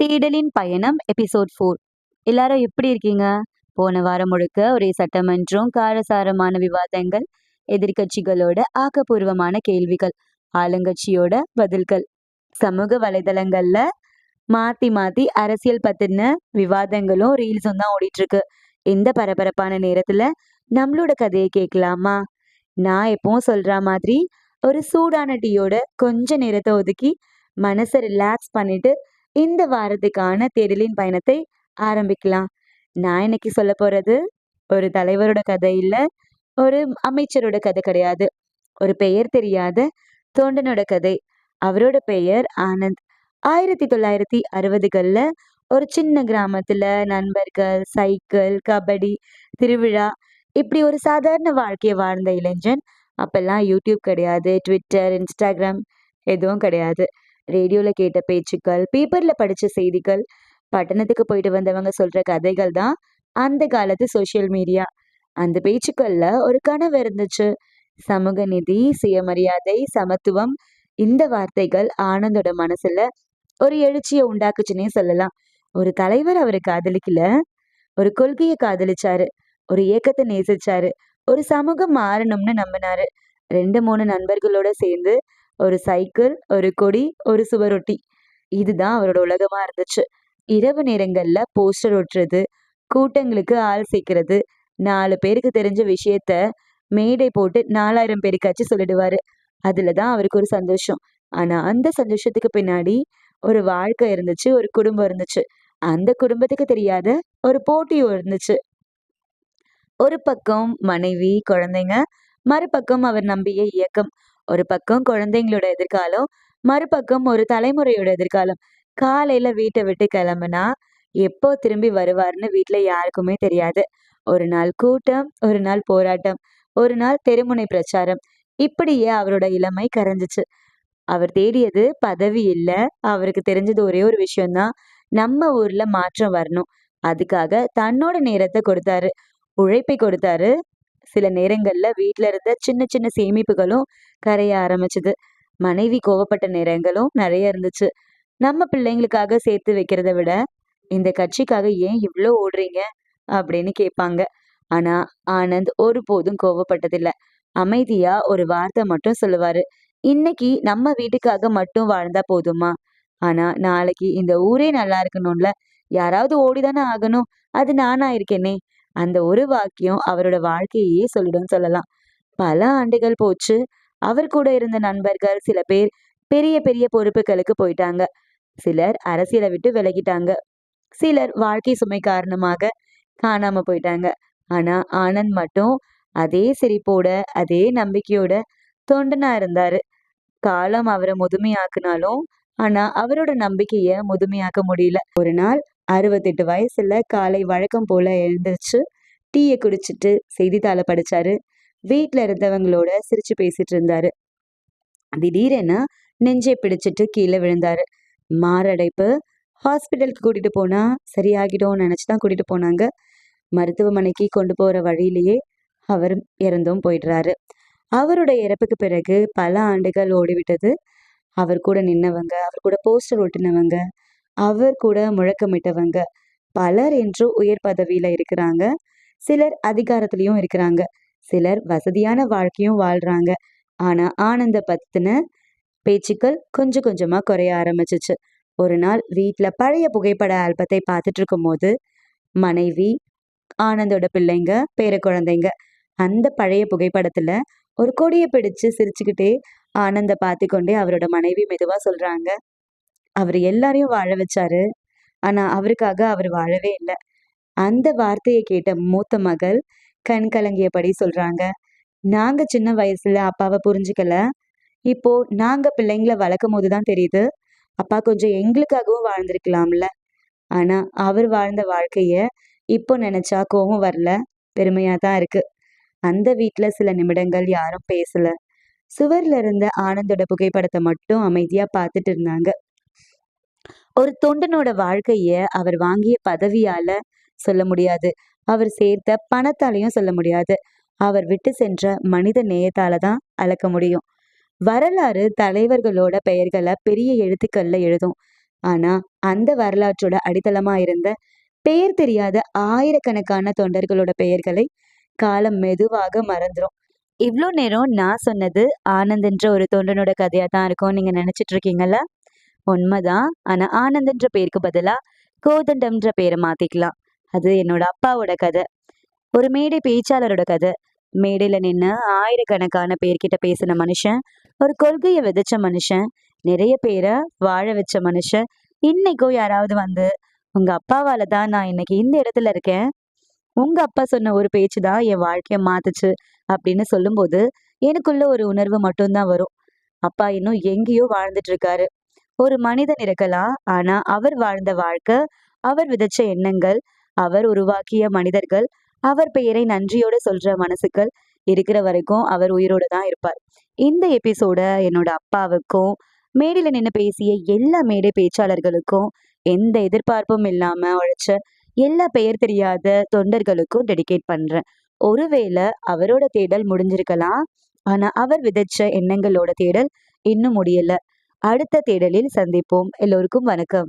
தேடலின் பயணம் எபிசோட் 4. எல்லாரும் எப்படி இருக்கீங்க? போன வாரம் முழுக்க ஒரே சட்டமன்றம், காரசாரமான விவாதங்கள், எதிர்க்கட்சிகளோட ஆக்கப்பூர்வமான கேள்விகள், ஆளுங்கட்சியோட பதில்கள். சமூக வலைதளங்கள்ல மாத்தி மாத்தி அரசியல் பத்தின விவாதங்களும் ரீல்ஸும் தான் ஓடிட்டு இருக்கு. இந்த பரபரப்பான நேரத்துல நம்மளோட கதையை கேட்கலாமா? நான் எப்பவும் சொல்ற மாதிரி ஒரு சூடான டீயோட கொஞ்ச நேரத்தை ஒதுக்கி மனசை ரிலாக்ஸ் பண்ணிட்டு இந்த வாரத்துக்கான தேடலின் பயணத்தை ஆரம்பிக்கலாம். நான் இன்னைக்கு சொல்ல போறது ஒரு தலைவரோட கதை இல்ல, ஒரு அமைச்சரோட கதை கிடையாது. ஒரு பெயர் தெரியாத தொண்டனோட கதை. அவரோட பெயர் ஆனந்த். 1960கள்ல ஒரு சின்ன கிராமத்துல நண்பர்கள், சைக்கிள், கபடி, திருவிழா, இப்படி ஒரு சாதாரண வாழ்க்கைய வாழ்ந்த இளைஞன். அப்பெல்லாம் யூடியூப் கிடையாது, ட்விட்டர், இன்ஸ்டாகிராம் எதுவும் கிடையாது. ரேடியோல கேட்ட பேச்சுக்கள், பேப்பர்ல படிச்ச செய்திகள், பட்டணத்துக்கு போயிட்டு வந்தவங்க சொல்ற கதைகள் தான் அந்த காலத்து சோசியல் மீடியா. அந்த பேச்சுக்கள்ல ஒரு கனவு இருந்துச்சு. சமூக நீதி, சுயமரியாதை, சமத்துவம். இந்த வார்த்தைகள் ஆனந்தோட மனசுல ஒரு எழுச்சியை உண்டாக்குச்சுன்னே சொல்லலாம். ஒரு தலைவர் அவரை காதலிக்கல, ஒரு கொள்கையை காதலிச்சாரு, ஒரு இயக்கத்தை நேசிச்சாரு, ஒரு சமூகம் மாறணும்னு நம்பினாரு. 2 3 நண்பர்களோட சேர்ந்து ஒரு சைக்கிள், ஒரு கொடி, ஒரு சுவரொட்டி. இதுதான் அவரோட உலகமா இருந்துச்சு. இரவு நேரங்கள்ல போஸ்டர் ஒட்டுறது, கூட்டங்களுக்கு ஆள் சேர்க்கிறது, 4 பேருக்கு தெரிஞ்ச விஷயத்த மேடை போட்டு 4000 பேருக்காச்சும் சொல்லிடுவாரு. அதுலதான் அவருக்கு ஒரு சந்தோஷம். ஆனா அந்த சந்தோஷத்துக்கு பின்னாடி ஒரு வாழ்க்கை இருந்துச்சு, ஒரு குடும்பம் இருந்துச்சு. அந்த குடும்பத்துக்கு தெரியாத ஒரு போட்டியும் இருந்துச்சு. ஒரு பக்கம் மனைவி, குழந்தைங்க, மறுபக்கம் அவர் நம்பிய இயக்கம். ஒரு பக்கம் குழந்தைங்களோட எதிர்காலம், மறுபக்கம் ஒரு தலைமுறையோட எதிர்காலம். காலையில வீட்டை விட்டு கிளம்புனா எப்போ திரும்பி வருவாருன்னு வீட்ல யாருக்குமே தெரியாது. ஒரு நாள் கூட்டம், ஒரு நாள் போராட்டம், ஒரு நாள் தெருமுனை பிரச்சாரம். இப்படியே அவரோட இளமை கரைஞ்சுச்சு. அவர் தேடியது பதவி இல்ல. அவருக்கு தெரிஞ்சது ஒரே ஒரு விஷயம்தான். நம்ம ஊர்ல மாற்றம் வரணும். அதுக்காக தன்னோட நேரத்தை கொடுத்தாரு. உழைப்பை கொடுத்தாரு. சில நேரங்கள்ல வீட்ல இருந்த சின்ன சின்ன சேமிப்புகளும் கரைய ஆரம்பிச்சது. மனைவி கோவப்பட்ட நேரங்களும் நிறைய இருந்துச்சு. நம்ம பிள்ளைங்களுக்காக சேர்த்து வைக்கிறத விட இந்த கட்சிக்காக ஏன் இவ்ளோ ஓடுறீங்க அப்படின்னு கேட்பாங்க. ஆனா ஆனந்த் ஒருபோதும் கோவப்பட்டதில்ல. அமைதியா ஒரு வார்த்தை மட்டும் சொல்லுவாரு. இன்னைக்கு நம்ம வீட்டுக்காக மட்டும் வாழ்ந்தா போதுமா? ஆனா நாளைக்கு இந்த ஊரே நல்லா இருக்கணும்ல. யாராவது ஓடிதானே ஆகணும். அது நானா இருக்கேனே. அந்த ஒரு வாக்கியம் அவரோட வாழ்க்கையே சொல்லிடும் சொல்லலாம். பல ஆண்டுகள் போச்சு. அவர் கூட இருந்த நண்பர்கள் சில பேர் பெரிய பெரிய பொறுப்புகளுக்கு போயிட்டாங்க. சிலர் அரசியலை விட்டு விலகிட்டாங்க. சிலர் வாழ்க்கை சுமை காரணமாக காணாம போயிட்டாங்க. ஆனா ஆனந்த் மட்டும் அதே சிரிப்போட, அதே நம்பிக்கையோட தொண்டனா இருந்தாரு. காலம் அவரை முதுமையாக்குனாலும், ஆனா அவரோட நம்பிக்கைய முதுமையாக்க முடியல. ஒரு நாள் 68 வயசுல காலை வழக்கம் போல எழுந்திருச்சு டீயை குடிச்சிட்டு செய்தித்தாளை படிச்சாரு. வீட்ல இருந்தவங்களோட சிரிச்சு பேசிட்டு இருந்தாரு. திடீரென நெஞ்சை பிடிச்சிட்டு கீழே விழுந்தாரு. மாரடைப்பு. ஹாஸ்பிட்டலுக்கு கூட்டிட்டு போனா சரியாகிடும்னு நினைச்சுதான் கூட்டிட்டு போனாங்க. மருத்துவமனைக்கு கொண்டு போற வழியிலேயே அவர் இறந்தும் போயிடுறாரு. அவருடைய இறப்புக்கு பிறகு பல ஆண்டுகள் ஓடிவிட்டது. அவர் கூட நின்னவங்க, அவர் கூட போஸ்டர் ஒட்டினவங்க, அவர் கூட முழக்கமிட்டவங்க பலர் இன்று உயர் பதவியில இருக்கிறாங்க. சிலர் அதிகாரத்திலயும் இருக்கிறாங்க. சிலர் வசதியான வாழ்க்கையும் வாழ்றாங்க. ஆனா ஆனந்த பத்தின பேச்சுக்கள் கொஞ்சம் கொஞ்சமா குறைய ஆரம்பிச்சுச்சு. ஒரு நாள் வீட்ல பழைய புகைப்பட ஆல்பத்தை பார்த்துட்டு இருக்கும்போது மனைவி, ஆனந்தோட பிள்ளைங்க, பேர குழந்தைங்க, அந்த பழைய புகைப்படத்துல ஒரு கொடியை பிடிச்சு சிரிச்சுக்கிட்டே ஆனந்த பார்த்து கொண்டே அவரோட மனைவி மெதுவா சொல்றாங்க, அவர் எல்லாரையும் வாழ வச்சாரு. ஆனா அவருக்காக அவர் வாழவே இல்லை. அந்த வார்த்தையை கேட்ட மூத்த மகள் கண் கலங்கியபடி சொல்றாங்க, நாங்க சின்ன வயசுல அப்பாவை புரிஞ்சுக்கல. இப்போ நாங்க பிள்ளைங்களை வளர்க்கும் போதுதான் தெரியுது, அப்பா கொஞ்சம் எங்களுக்காகவும் வாழ்ந்திருக்கலாம்ல. ஆனா அவர் வாழ்ந்த வாழ்க்கைய இப்போ நினைச்சா கோவம் வரல, பெருமையா தான் இருக்கு. அந்த வீட்ல சில நிமிடங்கள் யாரும் பேசல. சுவர்ல இருந்த ஆனந்தோட புகைப்படத்தை மட்டும் அமைதியா பார்த்துட்டு இருந்தாங்க. ஒரு தொண்டனோட வாழ்க்கைய அவர் வாங்கிய பதவியால சொல்ல முடியாது. அவர் சேர்த்த பணத்தாலையும் சொல்ல முடியாது. அவர் விட்டு சென்ற மனித நேயத்தால தான் அளக்க முடியும். வரலாறு தலைவர்களோட பெயர்களை பெரிய எழுத்துக்கள்ல எழுதும். ஆனா அந்த வரலாற்றோட அடித்தளமா இருந்த பெயர் தெரியாத ஆயிரக்கணக்கான தொண்டர்களோட பெயர்களை காலம் மெதுவாக மறந்துரும். இவ்ளோ நேரம் நான் சொன்னது ஆனந்த்ன்ற ஒரு தொண்டனோட கதையா தான் இருக்கும் நீங்க நினைச்சிட்டு இருக்கீங்கல்ல? உண்மைதான். ஆனா ஆனந்த்ன்ற பேருக்கு பதிலா கோதண்டம்ன்ற பேரை மாத்திக்கலாம். அது என்னோட அப்பாவோட கதை. ஒரு மேடை பேச்சாளரோட கதை. மேடையில நின்னு ஆயிரக்கணக்கான பேர்கிட்ட பேசின மனுஷன், ஒரு கொள்கைய விதைச்ச மனுஷன், நிறைய பேரை வாழ வச்ச மனுஷன். இன்னைக்கும் யாராவது வந்து உங்க அப்பாவால தான் நான் இன்னைக்கு இந்த இடத்துல இருக்கேன், உங்க அப்பா சொன்ன ஒரு பேச்சு தான் என் வாழ்க்கைய மாத்துச்சு அப்படின்னு சொல்லும்போது எனக்குள்ள ஒரு உணர்வு மட்டும்தான் வரும். அப்பா இன்னும் எங்கேயோ வாழ்ந்துட்டு இருக்காரு. ஒரு மனிதன் இருக்கலாம். ஆனா அவர் வாழ்ந்த வாழ்க்கை, அவர் விதைச்ச எண்ணங்கள், அவர் உருவாக்கிய மனிதர்கள், அவர் பெயரை நன்றியோட சொல்ற மனசுக்கள் இருக்கிற வரைக்கும் அவர் உயிரோட தான் இருப்பார். இந்த எபிசோட என்னோட அப்பாவுக்கும், மேடையில நின்னு பேசிய எல்லா மேடை பேச்சாளர்களுக்கும், எந்த எதிர்பார்ப்பும் இல்லாம உழைச்ச எல்லா பெயர் தெரியாத தொண்டர்களுக்கும் டெடிகேட் பண்றேன். ஒருவேளை அவரோட தேடல் முடிஞ்சிருக்கலாம். ஆனா அவர் விதைச்ச எண்ணங்களோட தேடல் இன்னும் முடியல. அடுத்த தேடலில் சந்திப்போம். எல்லோருக்கும் வணக்கம்.